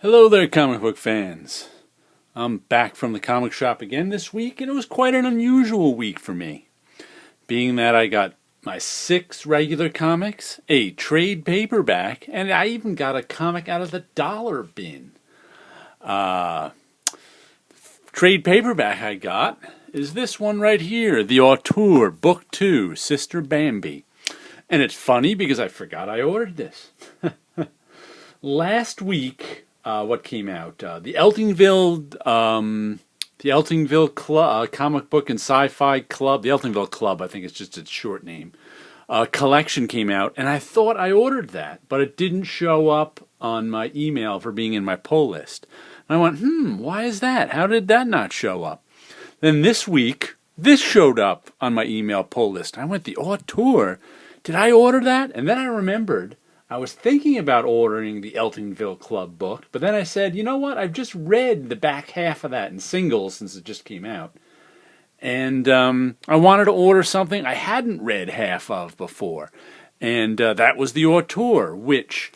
Hello there, comic book fans. I'm back from the comic shop again this week, and it was quite an unusual week for me, being that I got my 6 regular comics, a trade paperback, and I even got a comic out of the dollar bin. Trade paperback I got is this one right here, The Auteur, Book 2, Sister Bambi. And it's funny because I forgot I ordered this. Last week, what came out? The Eltingville Comic Book and Sci-Fi Club, the Eltingville Club, I think it's just its short name, collection came out, and I thought I ordered that, but it didn't show up on my email for being in my pull list. And I went, why is that? How did that not show up? Then this week, this showed up on my email pull list. I went, The Auteur, did I order that? And then I remembered, I was thinking about ordering the Eltingville Club book, but then I said, you know what, I've just read the back half of that in singles since it just came out. And I wanted to order something I hadn't read half of before. And that was The Auteur, which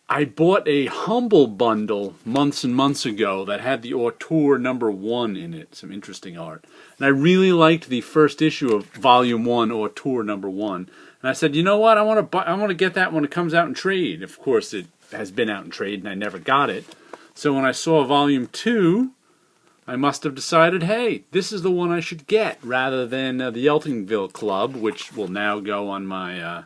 I bought a Humble bundle months and months ago that had The Auteur #1 in it, some interesting art. And I really liked the first issue of Volume 1, Auteur #1. And I said, you know what, I want to get that when it comes out in trade. Of course, it has been out in trade, and I never got it. So when I saw Volume 2, I must have decided, hey, this is the one I should get, rather than the Eltingville Club, which will now go on my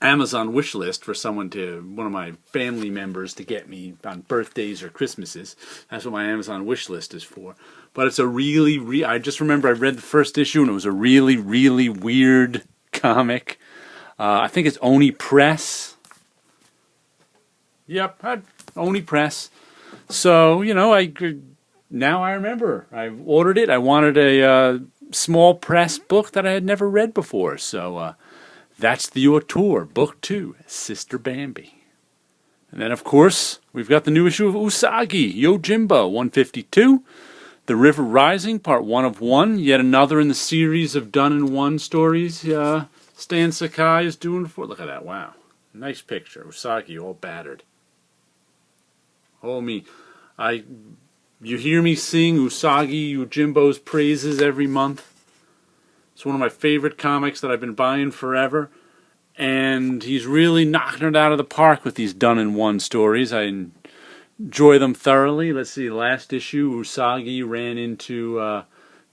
Amazon wish list for one of my family members to get me on birthdays or Christmases. That's what my Amazon wish list is for. But it's a I just remember I read the first issue and it was a really, really weird comic. I think it's Oni Press. Yep, Oni Press. So, now I remember. I ordered it. I wanted a small press book that I had never read before. So, that's The Auteur, Book 2, Sister Bambi. And then, of course, we've got the new issue of Usagi Yojimbo, 152. The River Rising, Part 1 of 1. Yet another in the series of done-in-one stories Stan Sakai is doing for. Look at that, wow. Nice picture. Usagi all battered. Oh, me. You hear me sing Usagi Yojimbo's praises every month. It's one of my favorite comics that I've been buying forever. And he's really knocking it out of the park with these done-in-one stories. I enjoy them thoroughly. Let's see, last issue, Usagi ran into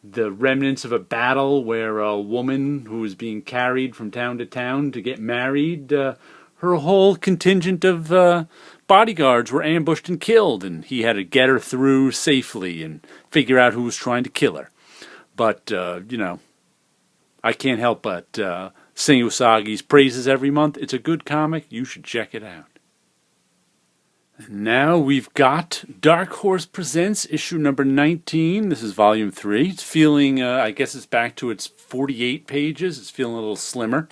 the remnants of a battle where a woman who was being carried from town to town to get married, her whole contingent of bodyguards were ambushed and killed, and he had to get her through safely and figure out who was trying to kill her. But, I can't help but sing Usagi's praises every month. It's a good comic. You should check it out. And now we've got Dark Horse Presents issue number 19. This is volume 3. It's feeling, I guess it's back to its 48 pages. It's feeling a little slimmer.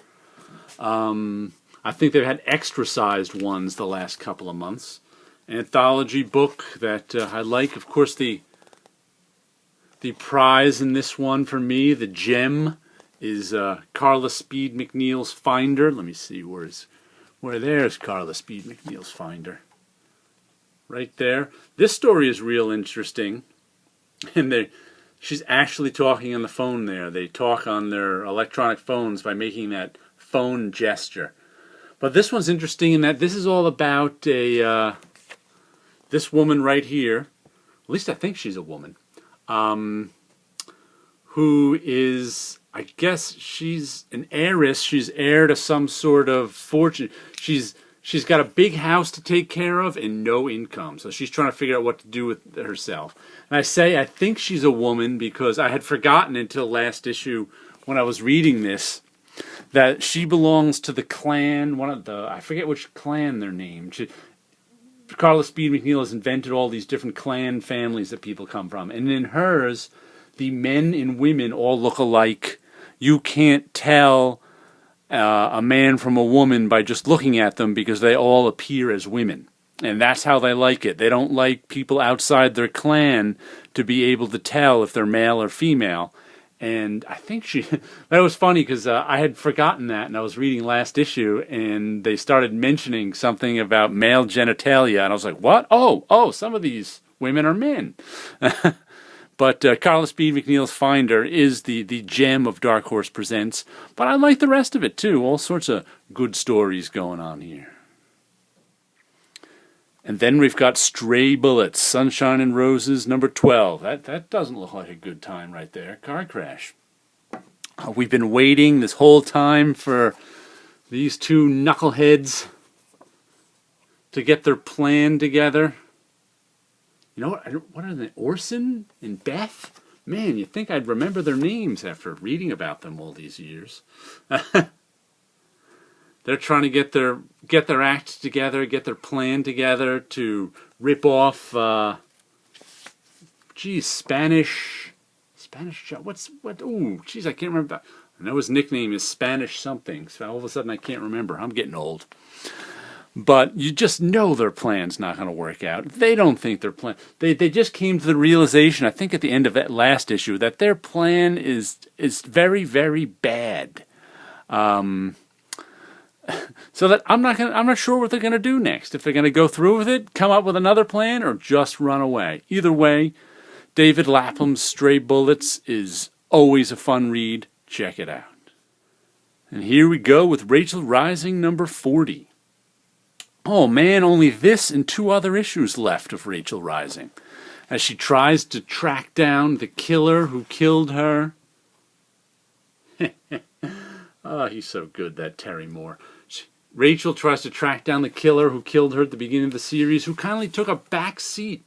I think they've had extra-sized ones the last couple of months. Anthology book that I like. Of course, the prize in this one for me, the gem, is Carla Speed McNeil's Finder. Let me see, there's Carla Speed McNeil's Finder. Right there. This story is real interesting. And she's actually talking on the phone there. They talk on their electronic phones by making that phone gesture. But this one's interesting in that this is all about this woman right here. At least I think she's a woman. Who is, I guess she's an heiress. She's heir to some sort of fortune. She's got a big house to take care of and no income. So she's trying to figure out what to do with herself. And I think she's a woman because I had forgotten until last issue when I was reading this that she belongs to the clan, I forget which clan they're named. Carla Speed McNeil has invented all these different clan families that people come from. And in hers, the men and women all look alike. You can't tell a man from a woman by just looking at them because they all appear as women. And that's how they like it. They don't like people outside their clan to be able to tell if they're male or female. And I think that was funny because I had forgotten that, and I was reading last issue, and they started mentioning something about male genitalia, and I was like, what? Oh, some of these women are men. But Carlos B. McNeil's Finder is the gem of Dark Horse Presents, but I like the rest of it too. All sorts of good stories going on here. And then we've got Stray Bullets, Sunshine and Roses, number 12. That doesn't look like a good time right there. Car crash. We've been waiting this whole time for these two knuckleheads to get their plan together. You know what are they? Orson and Beth? Man, you'd think I'd remember their names after reading about them all these years. They're trying to get their act together, get their plan together to rip off, Spanish. Ooh, geez, I can't remember that. I know his nickname is Spanish something, so all of a sudden I can't remember. I'm getting old. But you just know their plan's not going to work out. They don't think their plan... They just came to the realization, I think at the end of that last issue, that their plan is very, very bad. So that I'm not sure what they're going to do next. If they're going to go through with it, come up with another plan, or just run away. Either way, David Lapham's Stray Bullets is always a fun read. Check it out. And here we go with Rachel Rising number 40. Oh man, only this and 2 other issues left of Rachel Rising, as she tries to track down the killer who killed her. Oh, he's so good, that Terry Moore. Rachel tries to track down the killer who killed her at the beginning of the series, who kindly took a back seat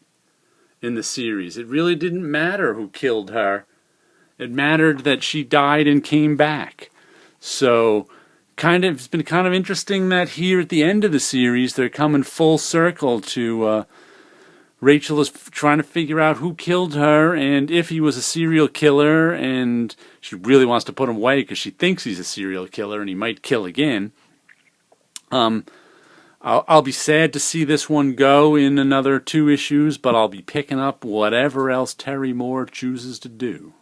in the series. It really didn't matter who killed her. It mattered that she died and came back. So, it's been kind of interesting that here at the end of the series, they're coming full circle to Rachel is trying to figure out who killed her and if he was a serial killer, and she really wants to put him away because she thinks he's a serial killer and he might kill again. I'll be sad to see this one go in another 2 issues, but I'll be picking up whatever else Terry Moore chooses to do.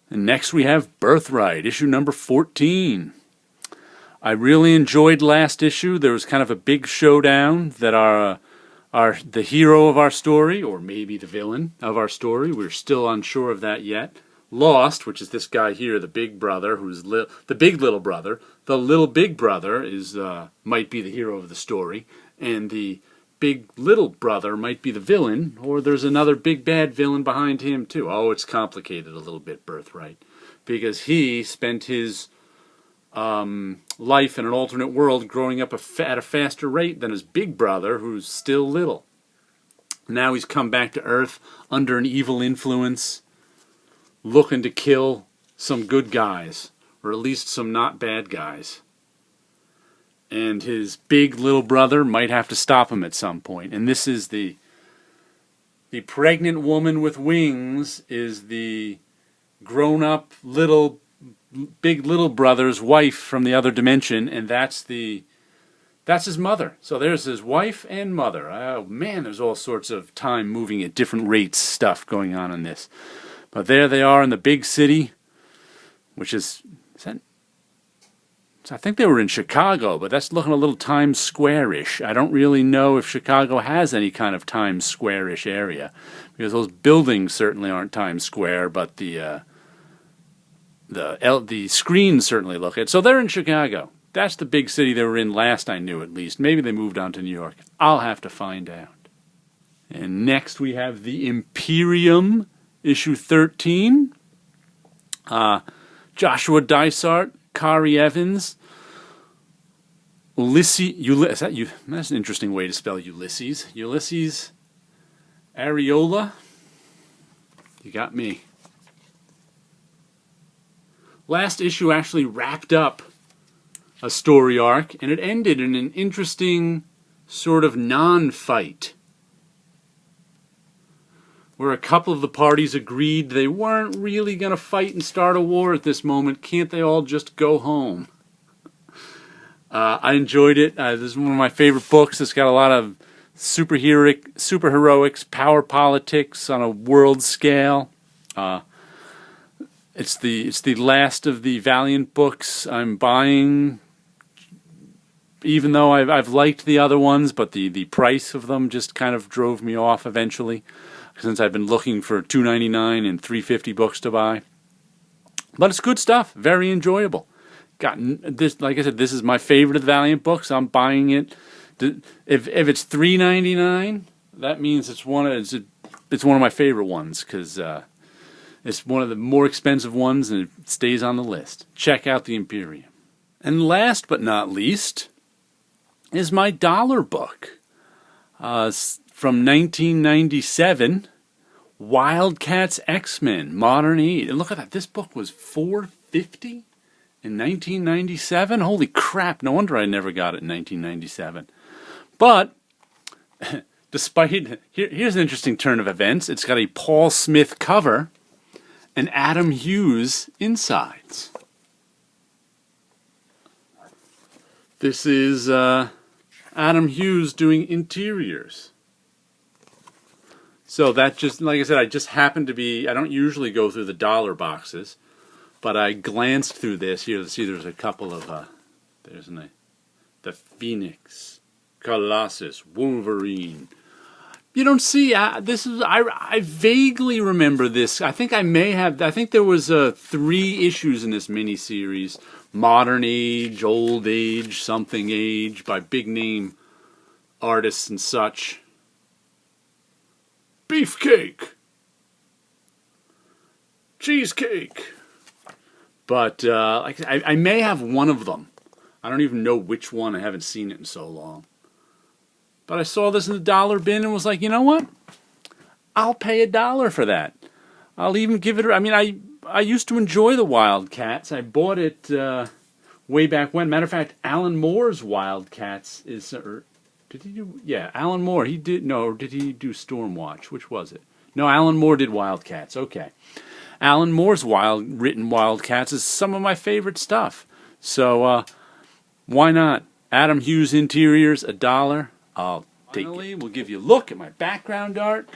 And next we have Birthright, issue number 14. I really enjoyed last issue. There was kind of a big showdown that the hero of our story, or maybe the villain of our story, we're still unsure of that yet, lost, which is this guy here, the big brother, who's the big little brother. The little big brother might be the hero of the story, and the big little brother might be the villain, or there's another big bad villain behind him too. Oh, it's complicated a little bit, Birthright, because he spent his life in an alternate world growing up at a faster rate than his big brother, who's still little. Now he's come back to Earth under an evil influence, looking to kill some good guys, or at least some not bad guys. And his big little brother might have to stop him at some point. And this is the pregnant woman with wings is the grown-up big little brother's wife from the other dimension, and that's his mother. So there's his wife and mother. Oh man, there's all sorts of time moving at different rates stuff going on in this. But there they are in the big city, which is that? I think they were in Chicago, but that's looking a little Times Square-ish. I don't really know if Chicago has any kind of Times Square-ish area, because those buildings certainly aren't Times Square, but the screens certainly look it. So they're in Chicago. That's the big city they were in last I knew, at least. Maybe they moved on to New York. I'll have to find out. And next we have the Imperium, issue 13. Joshua Dysart, Kari Evans, Ulysses. That's an interesting way to spell Ulysses. Ulysses Areola. You got me. Last issue actually wrapped up a story arc, and it ended in an interesting sort of non-fight, where a couple of the parties agreed they weren't really going to fight and start a war at this moment. Can't they all just go home? I enjoyed it. This is one of my favorite books. It's got a lot of superheroics, power politics on a world scale. It's the last of the Valiant books I'm buying. Even though I've liked the other ones, but the price of them just kind of drove me off eventually, since I've been looking for $2.99 and $3.50 books to buy. But it's good stuff, very enjoyable. Got this, like I said, this is my favorite of the Valiant books. I'm buying it. If it's $3.99, that means it's one of my favorite ones, because it's one of the more expensive ones, and it stays on the list. Check out the Imperium. And last but not least is my dollar book from 1997, Wildcats XMen, Modern Age. And look at that, this book was $4.50 in 1997. Holy crap! No wonder I never got it in 1997. But despite here's an interesting turn of events. It's got a Paul Smith cover and Adam Hughes insides. This is Adam Hughes doing interiors. So that just, like I said, I just happened to be, I don't usually go through the dollar boxes, but I glanced through this. Here, see, there's a couple of, there's the Phoenix, Colossus, Wolverine. You don't see, this is, I vaguely remember this. I think there was 3 issues in this miniseries. Modern Age, Old Age, Something Age, by big name artists and such. Beefcake, cheesecake. But I may have one of them. I don't even know which one. I haven't seen it in so long. But I saw this in the dollar bin and was like, you know what? I'll pay $1 for that. I'll even give it. I mean, I used to enjoy the Wildcats. I bought it way back when. Matter of fact, Alan Moore's Wildcats is. Did he do? Yeah, Alan Moore. He did. No, or did he do Stormwatch? Which was it? No, Alan Moore did Wildcats. Okay. Alan Moore's written Wildcats is some of my favorite stuff. So why not? Adam Hughes Interiors, $1. I'll take it. Finally, we'll give you a look at my background art.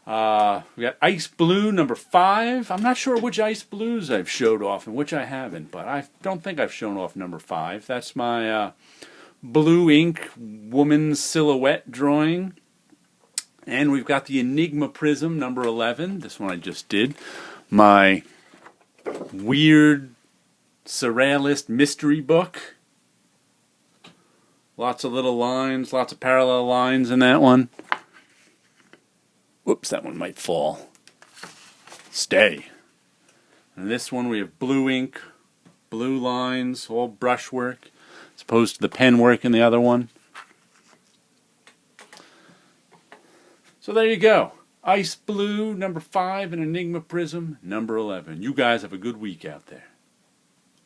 We got Ice Blue number 5. I'm not sure which Ice Blues I've showed off and which I haven't, but I don't think I've shown off number 5. That's my blue ink woman silhouette drawing. And we've got the Enigma Prism number 11. This one I just did. My weird surrealist mystery book. Lots of little lines, lots of parallel lines in that one. Whoops, that one might fall. Stay. And this one we have blue ink, blue lines, all brushwork, as opposed to the pen work in the other one. So there you go. Ice Blue, number 5, and Enigma Prism, number 11. You guys have a good week out there.